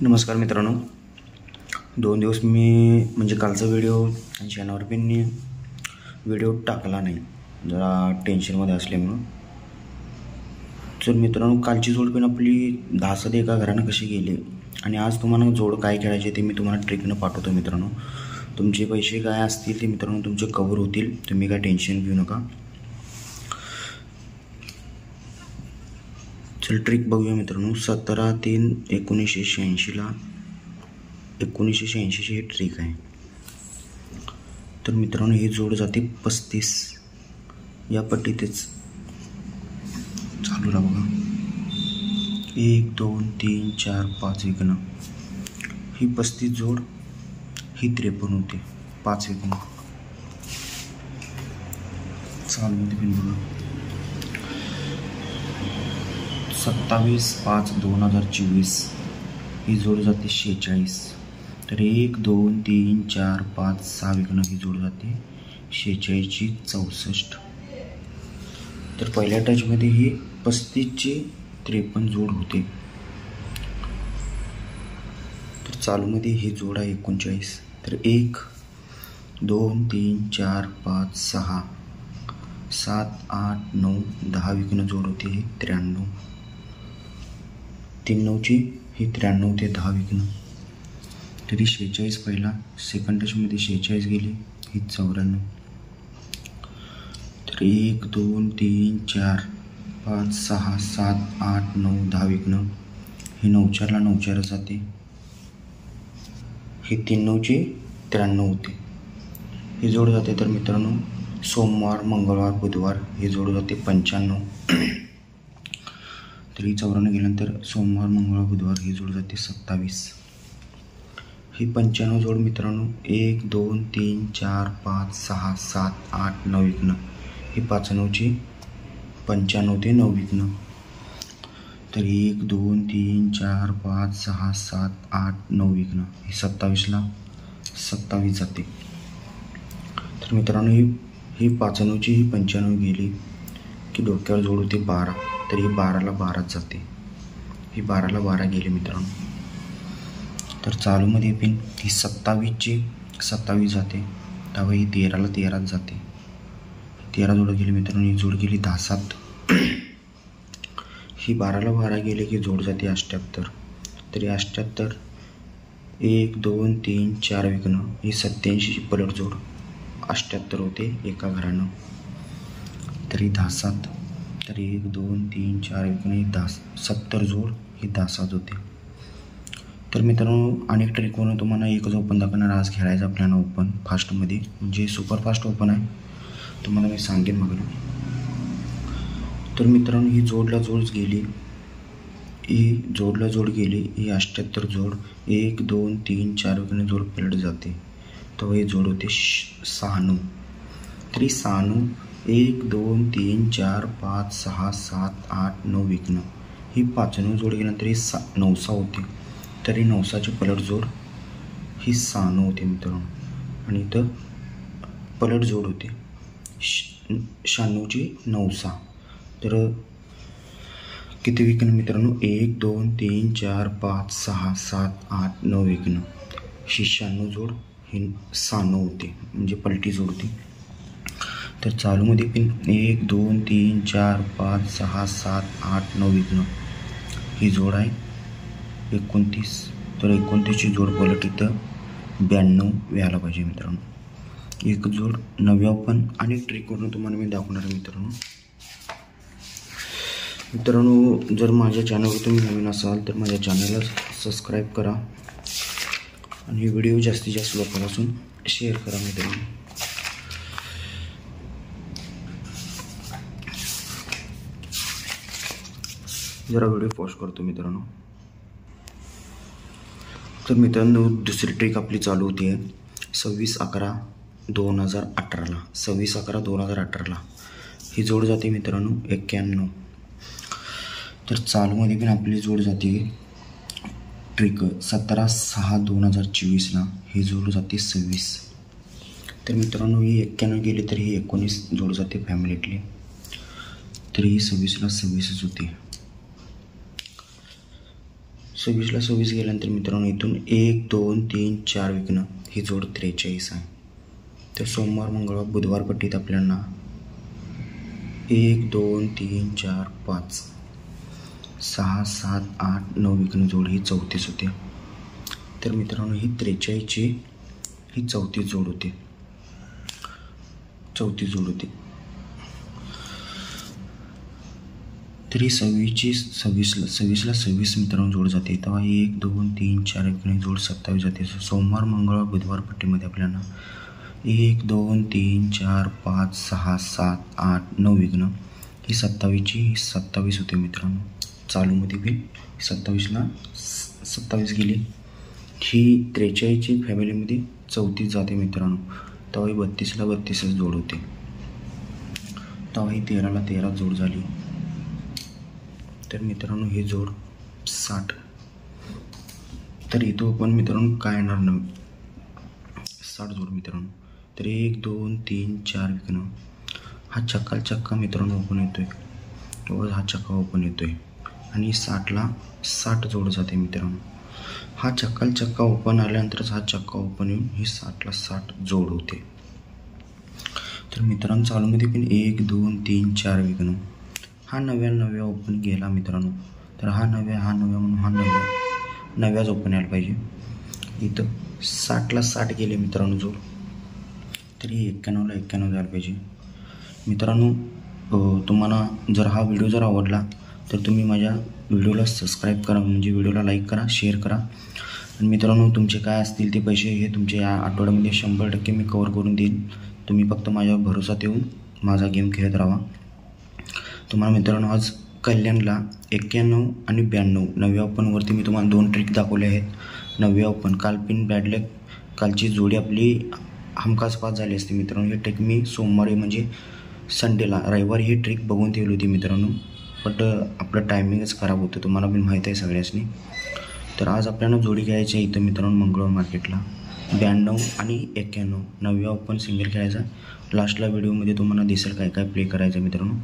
नमस्कार मित्रांनो, 2 दिवस मी म्हणजे कालचा व्हिडिओ आणि शनिवार पण व्हिडिओ टाकला नाही, जरा टेन्शनमध्ये असल्यामुळं. तर मित्रांनो, कालची जोड पण आपली 10 एका घरानं कशी गेली आणि आज तुम्हाला जोड काय खेळायचे ते मी तुम्हाला ट्रिकनं पाठवतो. मित्रांनो, तुमचे पैसे काय असतील ते मित्रांनो तुमचे कव्हर होतील, तुम्ही काय टेन्शन घेऊ नका. चल ट्रिक बघूया मित्रांनो. 17/3/1986ला 1986ची ही ट्रिक आहे. तर मित्रांनो, ही जोड जाते 35 या पट्टीतच. चालू राहा बघा. 1 2 3 4 5 विकणं. ही 35 जोड, ही 53 होते 5 विकणं. चालू मध्ये पण बघा. 27/5/2024 ही जोड जाते 46. तर 1 2 3 4 5 6 विकणं ही जोड जाते 46ची 64. तर पहिल्या टचमध्ये ही 35ची 53 जोड होते. तर चालूमध्ये ही जोड आहे 39. तर 1 2 3 4 5 6 7 8 9 10 विकणं जोड होते ही 93. 3 9ची ही 93 ते 10 विकणं. तरी 46 पहिला. सेकंड टचमध्ये 46 गेली, ही 94. तर 1 2 3 4 5 6 7 8 9 10 विकणं. ही 9 4ला 9 4 जाते. ही 3 9ची 93 होते. ही जोड जाते. तर मित्रांनो, सोमवार मंगळवार बुधवार ही जोड जाते 95. तर ही 94 गेल्यानंतर सोमवार मंगळवार बुधवार ही जोड जाते 27. ही 95 जोड मित्रांनो 1 2 3 4 5 6 7 8 9 विकणं. ही 5 9ची 95 ते 9 विकणं. तर 1 2 3 4 5 6 7 8 9 विकणं. ही 27ला 27 जाते. तर मित्रांनो, ही 5 9ची ही 95 गेली की डोक्यावर जोड होते 12. तर ही 12ला 12 जाते. ही 12ला 12 गेली मित्रांनो. तर चालूमध्ये पण ही 27ची 27 जाते. त्यावेळी ही 13ला 13 जाते. 13 जोड गेली मित्रांनो. ही जोड गेली 10 7. ही 12ला 12 गेले की जोड जाते 78. तरी 78 1 2 3 4 विकणं. ही 87ची पलट जोड 78 होते एका घरानं. तरी 10 7. तर 1 2 3 4 विकणं. ही 70 जोड ही 10 7 होते. तर मित्रांनो, अनेक ट्रिकवरून तुम्हाला एकच ओपन दाखवणार. आज खेळायचा आपल्याला ओपन फास्टमध्ये, म्हणजे सुपरफास्ट ओपन आहे, तुम्हाला मी सांगेन बघा. तर मित्रांनो, ही जोडला जोड गेली. ही जोडला जोड गेली. ही 78 जोड 1 2 3 4 विकणं जोड पलट जाते. तर ही जोड होते 96. तरी 96 1 2 3 4 5 6 7 8 9 विकणं. ही 5 9 जोड गेल्यानंतर ही 9 6 होते. तरी 9 6ची पलट जोड ही 96 होते मित्रांनो. आणि इथं पलट जोड होते 96ची 9 6. तर किती विकणं मित्रांनो? 1 2 3 4 5 6 7 8 9 विकणं. ही 96 जोड ही 96 होते, म्हणजे पलटी जोड होती. तर चालूमध्ये पण 1 2 3 4 5 6 7 8 9 विकणं. ही जोड आहे 29. तर 29ची जोड पलट इथं 92 व्हायला पाहिजे मित्रांनो. एक जोड 9व्या पण अनेक ट्रिकवरून तुम्हाला मी दाखवणार आहे मित्रांनो. जर माझ्या चॅनलवर तुम्ही नवीन असाल तर माझ्या चॅनलला सबस्क्राईब करा आणि व्हिडिओ जास्तीत जास्त लोकांपासून शेअर करा मित्रांनो. जरा व्हिडिओ पॉज करतो मित्रांनो. तर मित्रांनो, दुसरी ट्रिक आपली चालू होती आहे 26/11/2018ला. 26/11/2018ला ही जोड जाते मित्रांनो 91. तर चालूमध्ये पण आपली जोड जाते ट्रिक 17/6/2024ला ही जोड जाते 26. तर मित्रांनो, ही 91 गेली तर ही 19 जोड जाते फॅमिलीतली. तर ही 26ला 26च होते. 26ला 26 गेल्यानंतर मित्रांनो इथून 1 2 3 4 विकणं ही जोड 43 आहे. तर सोमवार मंगळवार बुधवार पट्टीत आपल्याला 1 2 3 4 5 6 7 8 9 विकणं जोड ही 34 होते. तर मित्रांनो ही 43ची ही 34 जोड होती. 34 जोड होती. तरी 26ला 26 मित्रांनो जोड जाते. तेव्हा 1 2 3 4 विकणे जोड 27 जाते. सोमवार मंगळवार बुधवार पट्टीमध्ये आपल्याला 1 2 3 4 5 6 7 8 9 विकणं ही 27ची ही 27 होते मित्रांनो. चालूमध्ये बी 27ला 27 गेली. ही 43ची फॅमिलीमध्ये 34 जाते मित्रांनो. तेव्हा ही 32ला 32च जोड होते. तेव्हा ही 13ला 13 जोड झाली. तर मित्रांनो ही जोड 60. तर इथं पण मित्रांनो काय येणार नाही 60 जोड मित्रांनो. तर 1 2 3 4 विकणं हा चक्का मित्रांनो ओपन येतोय. हा चक्का ओपन येतोय आणि 60ला 60 जोड जाते मित्रांनो. हा चक्का ओपन आल्यानंतरच हा चक्का ओपन येऊन ही 60ला 60 जोड होते. तर मित्रांनो चालूमध्ये पण 1 2 3 4 विकणं हा नव्या ओपन गेला मित्रांनो. तर हा नव्या म्हणून हा नव्याच ओपन यायला पाहिजे. इथं 60ला 60 गेले मित्रांनो जोड. तरी 91ला 91 जायला पाहिजे मित्रांनो. तुम्हाला जर हा व्हिडिओ जर आवडला तर तुम्ही माझ्या व्हिडिओला सबस्क्राईब करा, म्हणजे व्हिडिओला लाईक करा, शेअर करा. आणि मित्रांनो तुमचे काय असतील ते पैसे हे तुमच्या या आठवड्यामध्ये 100% मी कवर करून देईन. तुम्ही फक्त माझ्यावर भरोसा ठेवून माझा गेम खेळत राहा. तुम्हाला मित्रांनो आज कल्याणला 91 आणि 92 नव्या ओपनवरती मी तुम्हाला 2 ट्रिक दाखवले आहेत. नव्या ओपन काल पिन बॅडलक कालची जोडी आपली हमखास पास झाली असते मित्रांनो. ही ट्रिक मी सोमवारी म्हणजे संडेला रविवारी ही ट्रिक बघून ठेवली होती मित्रांनो. बट आपलं टायमिंगच खराब होतं, तुम्हाला पण माहीत आहे सगळ्यांनी. तर आज आपल्याला जोडी घ्यायची आहे इथं मित्रांनो मंगळवार मार्केटला 92 आणि 91 नव्या ओपन सिंगल खेळायचा. लास्टला व्हिडिओमध्ये तुम्हाला दिसेल काय काय प्ले करायचं मित्रांनो.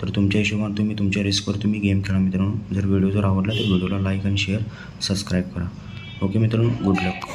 तर तुमच्या हिशोबाने तुम्ही तुमच्या रिस्कवर तुम्ही गेम खेळा मित्रांनो. जर व्हिडिओ जर आवडला तर व्हिडिओला लाईक आणि शेअर सबस्क्राईब करा. ओके मित्रांनो, गुड लक.